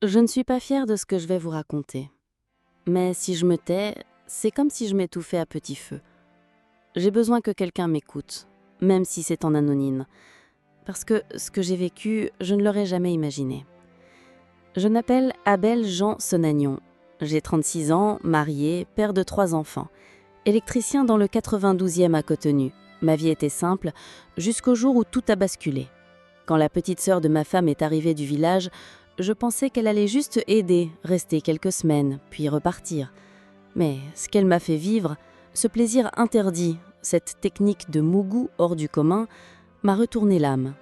Je ne suis pas fière de ce que je vais vous raconter. Mais si je me tais, c'est comme si je m'étouffais à petit feu. J'ai besoin que quelqu'un m'écoute, même si c'est en anonyme, parce que ce que j'ai vécu, je ne l'aurais jamais imaginé. Je m'appelle Abel Jean Sonagnon. J'ai 36 ans, marié, père de 3 enfants, électricien dans le 92e à Cotonou. Ma vie était simple, jusqu'au jour où tout a basculé. Quand la petite sœur de ma femme est arrivée du village, je pensais qu'elle allait juste aider, rester quelques semaines, puis repartir. Mais ce qu'elle m'a fait vivre, ce plaisir interdit, cette technique de mougou hors du commun, m'a retourné l'âme.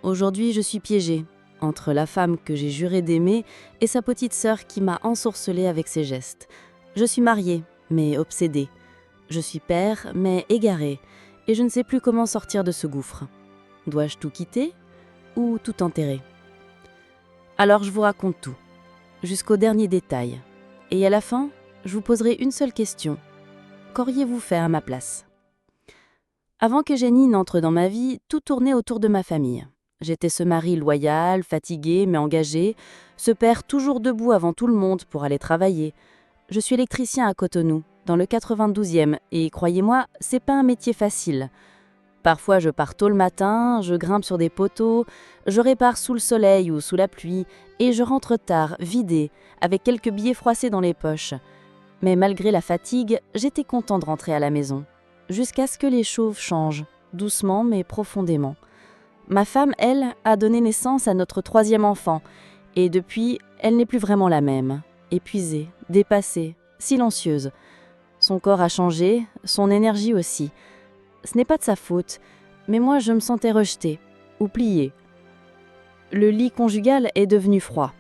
Aujourd'hui, je suis piégée entre la femme que j'ai juré d'aimer et sa petite sœur qui m'a ensorcelée avec ses gestes. Je suis mariée, mais obsédée. Je suis père, mais égaré, et je ne sais plus comment sortir de ce gouffre. Dois-je tout quitter ou tout enterrer? Alors je vous raconte tout, jusqu'au dernier détail. Et à la fin, je vous poserai une seule question. Qu'auriez-vous fait à ma place? Avant que Jenny n'entre dans ma vie, tout tournait autour de ma famille. J'étais ce mari loyal, fatigué mais engagé, ce père toujours debout avant tout le monde pour aller travailler. Je suis électricien à Cotonou, dans le 92e, et croyez-moi, c'est pas un métier facile. Parfois, je pars tôt le matin, je grimpe sur des poteaux, je répare sous le soleil ou sous la pluie, et je rentre tard, vidé, avec quelques billets froissés dans les poches. Mais malgré la fatigue, j'étais content de rentrer à la maison. Jusqu'à ce que les choses changent, doucement mais profondément. Ma femme, elle, a donné naissance à notre 3e enfant, et depuis, elle n'est plus vraiment la même. Épuisée, dépassée, silencieuse. Son corps a changé, son énergie aussi. Ce n'est pas de sa faute, mais moi je me sentais rejetée, ou pliée. Le lit conjugal est devenu froid.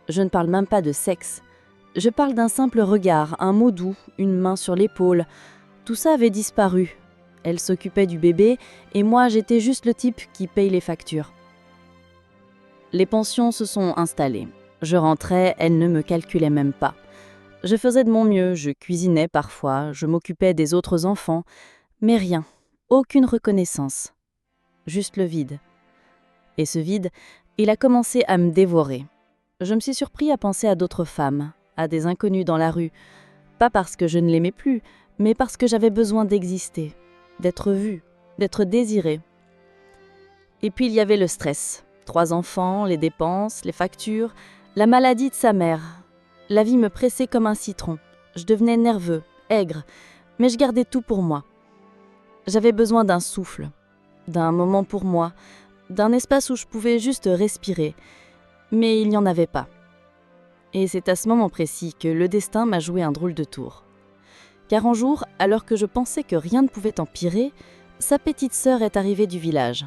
Je ne parle même pas de sexe. Je parle d'un simple regard, un mot doux, une main sur l'épaule. Tout ça avait disparu. Elle s'occupait du bébé et moi j'étais juste le type qui paye les factures. Les pensions se sont installées. Je rentrais, elle ne me calculait même pas. Je faisais de mon mieux, je cuisinais parfois, je m'occupais des autres enfants, mais rien, aucune reconnaissance. Juste le vide. Et ce vide, il a commencé à me dévorer. Je me suis surpris à penser à d'autres femmes, à des inconnus dans la rue. Pas parce que je ne l'aimais plus, mais parce que j'avais besoin d'exister, d'être vue, d'être désirée. Et puis il y avait le stress. 3 enfants, les dépenses, les factures, la maladie de sa mère. La vie me pressait comme un citron. Je devenais nerveux, aigre, mais je gardais tout pour moi. J'avais besoin d'un souffle, d'un moment pour moi, d'un espace où je pouvais juste respirer. Mais il n'y en avait pas. Et c'est à ce moment précis que le destin m'a joué un drôle de tour. Car un jour, alors que je pensais que rien ne pouvait empirer, sa petite sœur est arrivée du village.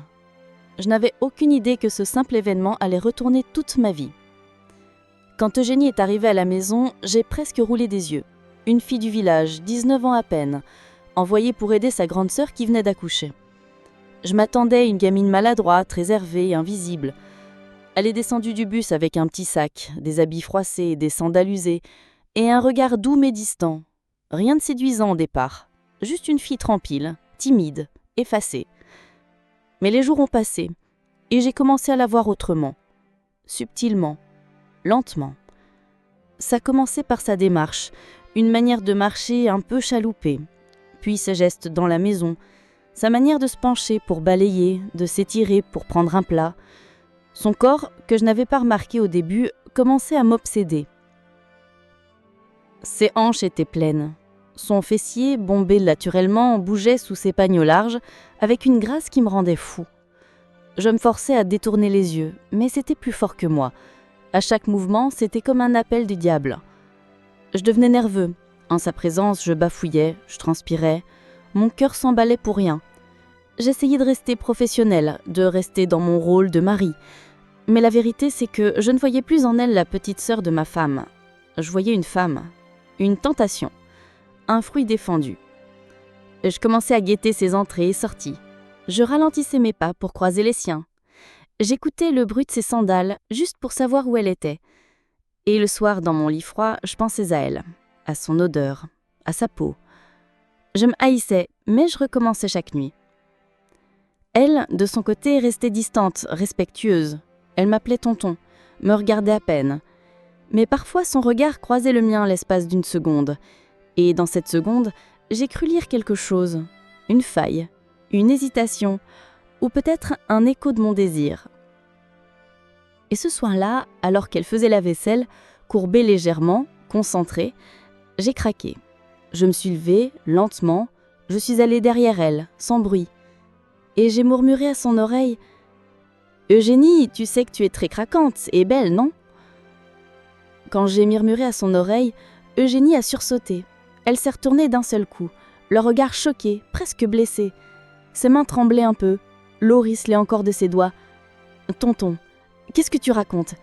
Je n'avais aucune idée que ce simple événement allait retourner toute ma vie. Quand Eugénie est arrivée à la maison, j'ai presque roulé des yeux. Une fille du village, 19 ans à peine, envoyée pour aider sa grande sœur qui venait d'accoucher. Je m'attendais à une gamine maladroite, réservée, invisible. Elle est descendue du bus avec un petit sac, des habits froissés, des sandales usées, et un regard doux mais distant. Rien de séduisant au départ, juste une fille tranquille, timide, effacée. Mais les jours ont passé, et j'ai commencé à la voir autrement, subtilement, lentement. Ça commençait par sa démarche, une manière de marcher un peu chaloupée, puis ses gestes dans la maison, sa manière de se pencher pour balayer, de s'étirer pour prendre un plat. Son corps, que je n'avais pas remarqué au début, commençait à m'obséder. Ses hanches étaient pleines. Son fessier, bombé naturellement, bougeait sous ses pagnes larges, avec une grâce qui me rendait fou. Je me forçais à détourner les yeux, mais c'était plus fort que moi. À chaque mouvement, c'était comme un appel du diable. Je devenais nerveux. En sa présence, je bafouillais, je transpirais. Mon cœur s'emballait pour rien. J'essayais de rester professionnelle, de rester dans mon rôle de mari. Mais la vérité, c'est que je ne voyais plus en elle la petite sœur de ma femme. Je voyais une femme, une tentation, un fruit défendu. Je commençais à guetter ses entrées et sorties. Je ralentissais mes pas pour croiser les siens. J'écoutais le bruit de ses sandales, juste pour savoir où elle était. Et le soir, dans mon lit froid, je pensais à elle, à son odeur, à sa peau. Je me haïssais, mais je recommençais chaque nuit. Elle, de son côté, restait distante, respectueuse. Elle m'appelait tonton, me regardait à peine. Mais parfois son regard croisait le mien l'espace d'une seconde. Et dans cette seconde, j'ai cru lire quelque chose. Une faille, une hésitation, ou peut-être un écho de mon désir. Et ce soir-là, alors qu'elle faisait la vaisselle, courbée légèrement, concentrée, j'ai craqué. Je me suis levée, lentement, je suis allée derrière elle, sans bruit. Et j'ai murmuré à son oreille « Eugénie, tu sais que tu es très craquante et belle, non ?» Quand j'ai murmuré à son oreille, Eugénie a sursauté. Elle s'est retournée d'un seul coup, le regard choqué, presque blessé. Ses mains tremblaient un peu, l'eau ruisselait encore de ses doigts. « Tonton, qu'est-ce que tu racontes ?»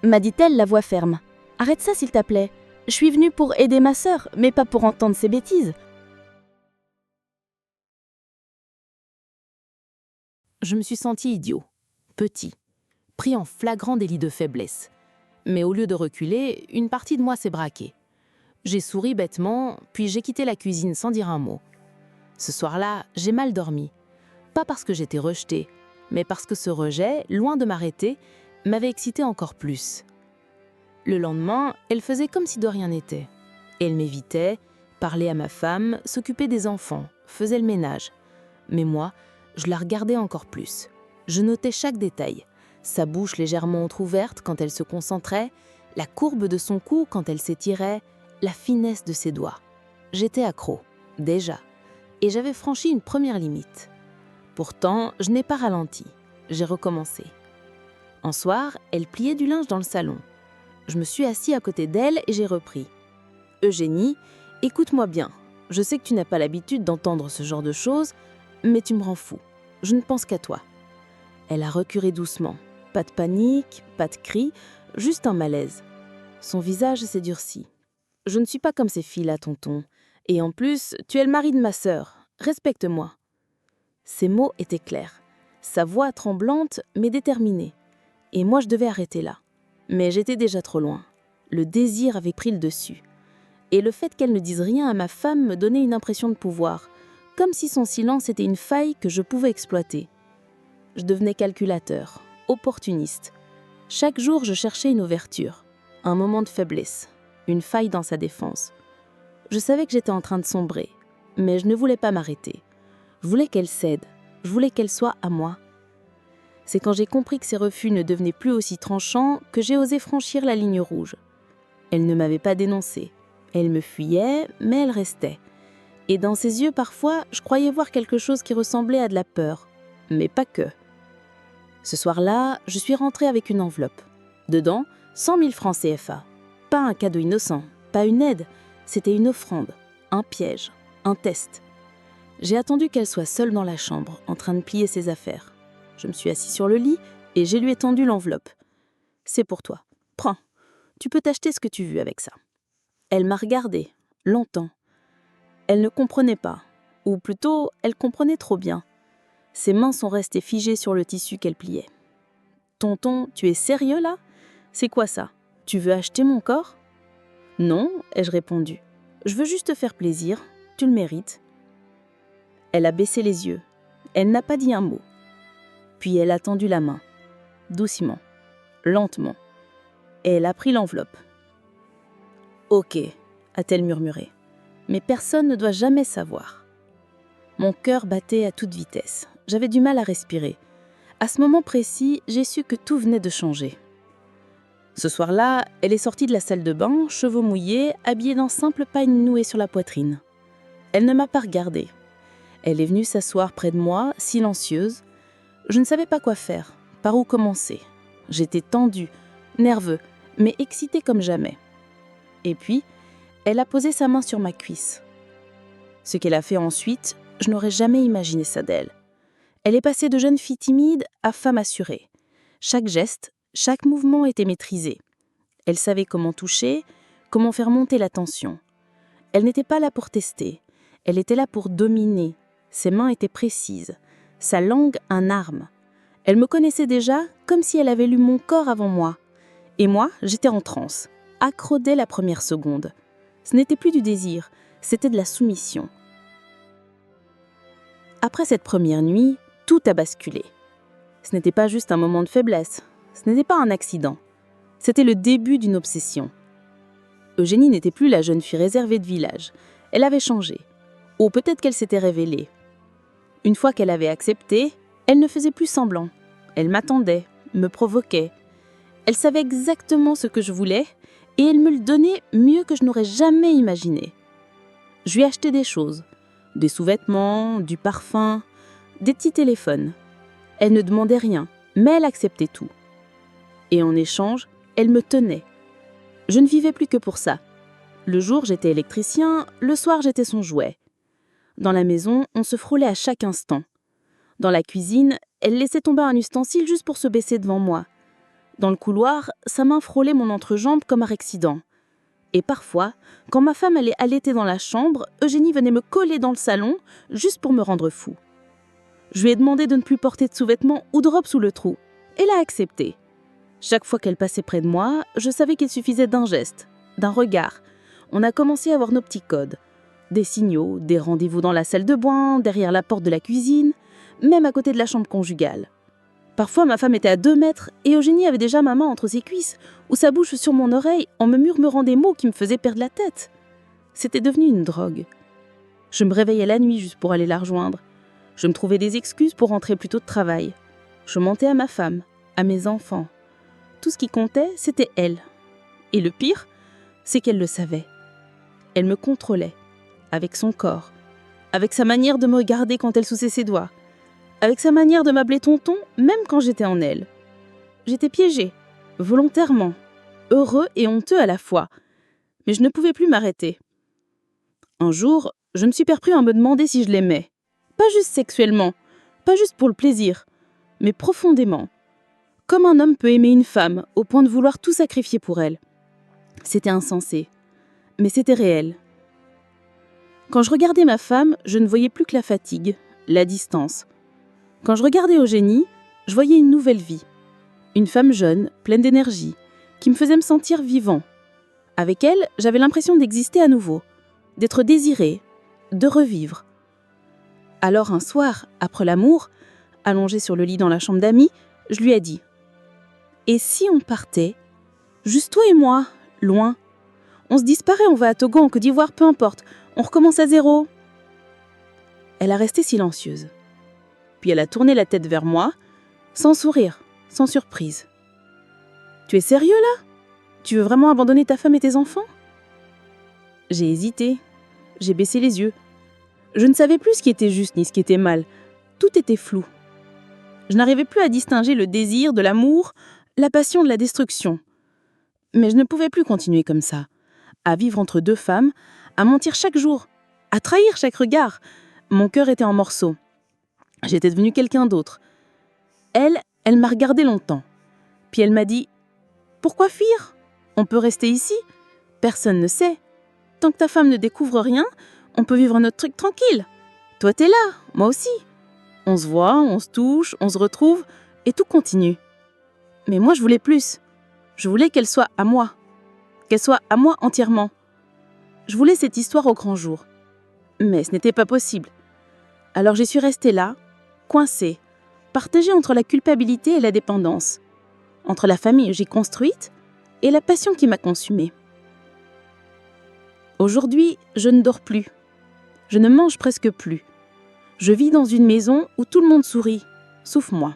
m'a dit-elle, la voix ferme. « Arrête ça, s'il te plaît. Je suis venue pour aider ma sœur, mais pas pour entendre ces bêtises. » Je me suis senti idiot, petit, pris en flagrant délit de faiblesse. Mais au lieu de reculer, une partie de moi s'est braquée. J'ai souri bêtement, puis j'ai quitté la cuisine sans dire un mot. Ce soir-là, j'ai mal dormi. Pas parce que j'étais rejetée, mais parce que ce rejet, loin de m'arrêter, m'avait excité encore plus. Le lendemain, elle faisait comme si de rien n'était. Elle m'évitait, parlait à ma femme, s'occupait des enfants, faisait le ménage. Mais moi, je la regardais encore plus. Je notais chaque détail. Sa bouche légèrement entr'ouverte quand elle se concentrait, la courbe de son cou quand elle s'étirait, la finesse de ses doigts. J'étais accro, déjà, et j'avais franchi une première limite. Pourtant, je n'ai pas ralenti. J'ai recommencé. Un soir, elle pliait du linge dans le salon. Je me suis assis à côté d'elle et j'ai repris. « Eugénie, écoute-moi bien. Je sais que tu n'as pas l'habitude d'entendre ce genre de choses, mais tu me rends fou. Je ne pense qu'à toi. » Elle a reculé doucement. Pas de panique, pas de cri, juste un malaise. Son visage s'est durci. « Je ne suis pas comme ces filles-là, tonton. Et en plus, tu es le mari de ma sœur. Respecte-moi. » Ces mots étaient clairs. Sa voix tremblante, mais déterminée. Et moi, je devais arrêter là. Mais j'étais déjà trop loin. Le désir avait pris le dessus. Et le fait qu'elle ne dise rien à ma femme me donnait une impression de pouvoir, comme si son silence était une faille que je pouvais exploiter. Je devenais calculateur, opportuniste. Chaque jour, je cherchais une ouverture, un moment de faiblesse, une faille dans sa défense. Je savais que j'étais en train de sombrer, mais je ne voulais pas m'arrêter. Je voulais qu'elle cède, je voulais qu'elle soit à moi. C'est quand j'ai compris que ses refus ne devenaient plus aussi tranchants que j'ai osé franchir la ligne rouge. Elle ne m'avait pas dénoncée. Elle me fuyait, mais elle restait. Et dans ses yeux, parfois, je croyais voir quelque chose qui ressemblait à de la peur. Mais pas que. Ce soir-là, je suis rentrée avec une enveloppe. Dedans, 100 000 francs CFA. Pas un cadeau innocent, pas une aide. C'était une offrande, un piège, un test. J'ai attendu qu'elle soit seule dans la chambre, en train de plier ses affaires. Je me suis assis sur le lit et j'ai lui étendu l'enveloppe. « C'est pour toi. Prends. Tu peux t'acheter ce que tu veux avec ça. » Elle m'a regardée, longtemps. Elle ne comprenait pas, ou plutôt, elle comprenait trop bien. Ses mains sont restées figées sur le tissu qu'elle pliait. « Tonton, tu es sérieux là ? C'est quoi ça ? Tu veux acheter mon corps ?»« Non, ai-je répondu. Je veux juste te faire plaisir. Tu le mérites. » Elle a baissé les yeux. Elle n'a pas dit un mot. Puis elle a tendu la main, doucement, lentement. Et elle a pris l'enveloppe. « Ok, » a-t-elle murmuré. Mais personne ne doit jamais savoir. Mon cœur battait à toute vitesse. J'avais du mal à respirer. À ce moment précis, j'ai su que tout venait de changer. Ce soir-là, elle est sortie de la salle de bain, cheveux mouillés, habillée d'un simple pagne noué sur la poitrine. Elle ne m'a pas regardée. Elle est venue s'asseoir près de moi, silencieuse. Je ne savais pas quoi faire, par où commencer. J'étais tendue, nerveux, mais excitée comme jamais. Et puis, elle a posé sa main sur ma cuisse. Ce qu'elle a fait ensuite, je n'aurais jamais imaginé ça d'elle. Elle est passée de jeune fille timide à femme assurée. Chaque geste, chaque mouvement était maîtrisé. Elle savait comment toucher, comment faire monter la tension. Elle n'était pas là pour tester, elle était là pour dominer. Ses mains étaient précises, sa langue un arme. Elle me connaissait déjà comme si elle avait lu mon corps avant moi. Et moi, j'étais en transe, accro dès la première seconde. Ce n'était plus du désir, c'était de la soumission. Après cette première nuit, tout a basculé. Ce n'était pas juste un moment de faiblesse, ce n'était pas un accident. C'était le début d'une obsession. Eugénie n'était plus la jeune fille réservée de village. Elle avait changé. Ou peut-être qu'elle s'était révélée. Une fois qu'elle avait accepté, elle ne faisait plus semblant. Elle m'attendait, me provoquait. Elle savait exactement ce que je voulais et elle me le donnait mieux que je n'aurais jamais imaginé. Je lui achetais des choses, des sous-vêtements, du parfum, des petits téléphones. Elle ne demandait rien, mais elle acceptait tout. Et en échange, elle me tenait. Je ne vivais plus que pour ça. Le jour, j'étais électricien, le soir, j'étais son jouet. Dans la maison, on se frôlait à chaque instant. Dans la cuisine, elle laissait tomber un ustensile juste pour se baisser devant moi. Dans le couloir, sa main frôlait mon entrejambe comme un accident. Et parfois, quand ma femme allait allaiter dans la chambre, Eugénie venait me coller dans le salon, juste pour me rendre fou. Je lui ai demandé de ne plus porter de sous-vêtements ou de robe sous le trou. Elle a accepté. Chaque fois qu'elle passait près de moi, je savais qu'il suffisait d'un geste, d'un regard. On a commencé à avoir nos petits codes. Des signaux, des rendez-vous dans la salle de bain, derrière la porte de la cuisine, même à côté de la chambre conjugale. Parfois, ma femme était à 2 mètres et Eugénie avait déjà ma main entre ses cuisses ou sa bouche sur mon oreille en me murmurant des mots qui me faisaient perdre la tête. C'était devenu une drogue. Je me réveillais la nuit juste pour aller la rejoindre. Je me trouvais des excuses pour rentrer plus tôt de travail. Je mentais à ma femme, à mes enfants. Tout ce qui comptait, c'était elle. Et le pire, c'est qu'elle le savait. Elle me contrôlait, avec son corps, avec sa manière de me regarder quand elle soussait ses doigts, avec sa manière de m'appeler tonton, même quand j'étais en elle. J'étais piégée, volontairement, heureux et honteux à la fois, mais je ne pouvais plus m'arrêter. Un jour, je me suis perpris à me demander si je l'aimais. Pas juste sexuellement, pas juste pour le plaisir, mais profondément. Comme un homme peut aimer une femme au point de vouloir tout sacrifier pour elle. C'était insensé, mais c'était réel. Quand je regardais ma femme, je ne voyais plus que la fatigue, la distance. Quand je regardais Eugénie, je voyais une nouvelle vie. Une femme jeune, pleine d'énergie, qui me faisait me sentir vivant. Avec elle, j'avais l'impression d'exister à nouveau, d'être désirée, de revivre. Alors un soir, après l'amour, allongée sur le lit dans la chambre d'amis, je lui ai dit « Et si on partait, juste toi et moi, loin ? On se disparaît, on va à Togo, en Côte d'Ivoire, peu importe, on recommence à zéro. » Elle a resté silencieuse. Puis elle a tourné la tête vers moi, sans sourire, sans surprise. « Tu es sérieux là ? Tu veux vraiment abandonner ta femme et tes enfants ?» J'ai hésité, j'ai baissé les yeux. Je ne savais plus ce qui était juste ni ce qui était mal. Tout était flou. Je n'arrivais plus à distinguer le désir de l'amour, la passion de la destruction. Mais je ne pouvais plus continuer comme ça, à vivre entre deux femmes, à mentir chaque jour, à trahir chaque regard. Mon cœur était en morceaux. J'étais devenue quelqu'un d'autre. Elle m'a regardé longtemps. Puis elle m'a dit « Pourquoi fuir ? On peut rester ici. Personne ne sait. Tant que ta femme ne découvre rien, on peut vivre notre truc tranquille. Toi, t'es là, moi aussi. On se voit, on se touche, on se retrouve, et tout continue. Mais moi, je voulais plus. Je voulais qu'elle soit à moi. Qu'elle soit à moi entièrement. Je voulais cette histoire au grand jour. Mais ce n'était pas possible. Alors j'y suis restée là, coincée, partagée entre la culpabilité et la dépendance, entre la famille que j'ai construite et la passion qui m'a consumée. Aujourd'hui, je ne dors plus. Je ne mange presque plus. Je vis dans une maison où tout le monde sourit, sauf moi.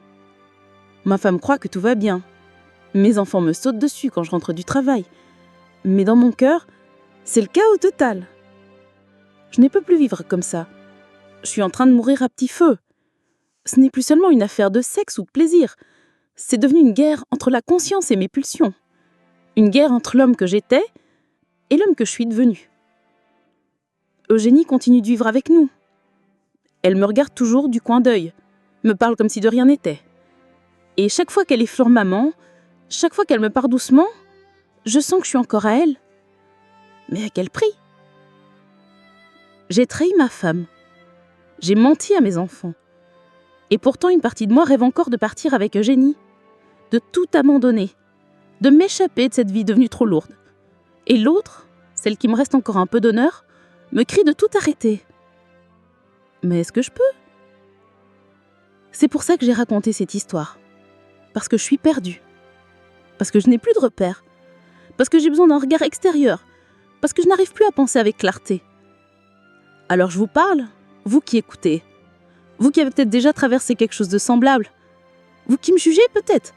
Ma femme croit que tout va bien. Mes enfants me sautent dessus quand je rentre du travail. Mais dans mon cœur, c'est le chaos total. Je ne peux plus vivre comme ça. Je suis en train de mourir à petit feu. Ce n'est plus seulement une affaire de sexe ou de plaisir. C'est devenu une guerre entre la conscience et mes pulsions. Une guerre entre l'homme que j'étais et l'homme que je suis devenu. Eugénie continue de vivre avec nous. Elle me regarde toujours du coin d'œil, me parle comme si de rien n'était. Et chaque fois qu'elle effleure maman, chaque fois qu'elle me parle doucement, je sens que je suis encore à elle. Mais à quel prix ? J'ai trahi ma femme. J'ai menti à mes enfants. Et pourtant, une partie de moi rêve encore de partir avec Eugénie, de tout abandonner, de m'échapper de cette vie devenue trop lourde. Et l'autre, celle qui me reste encore un peu d'honneur, me crie de tout arrêter. Mais est-ce que je peux ? C'est pour ça que j'ai raconté cette histoire. Parce que je suis perdue. Parce que je n'ai plus de repères. Parce que j'ai besoin d'un regard extérieur. parce que je n'arrive plus à penser avec clarté. Alors je vous parle, vous qui écoutez, vous qui avez peut-être déjà traversé quelque chose de semblable, vous qui me jugez peut-être,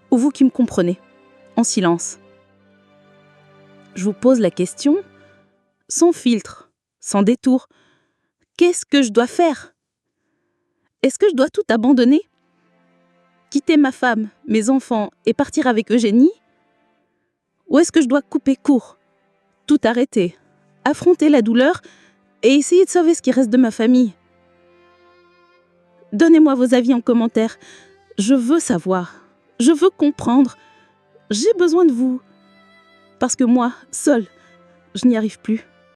ou vous qui me comprenez, en silence. Je vous pose la question, sans filtre, sans détour. Qu'est-ce que je dois faire? Est-ce que je dois tout abandonner? Quitter ma femme, mes enfants et partir avec Eugénie? Ou est-ce que je dois couper court, tout arrêter, affronter la douleur et essayer de sauver ce qui reste de ma famille? Donnez-moi vos avis en commentaire. Je veux savoir, je veux comprendre. J'ai besoin de vous. Parce que moi, seule, je n'y arrive plus.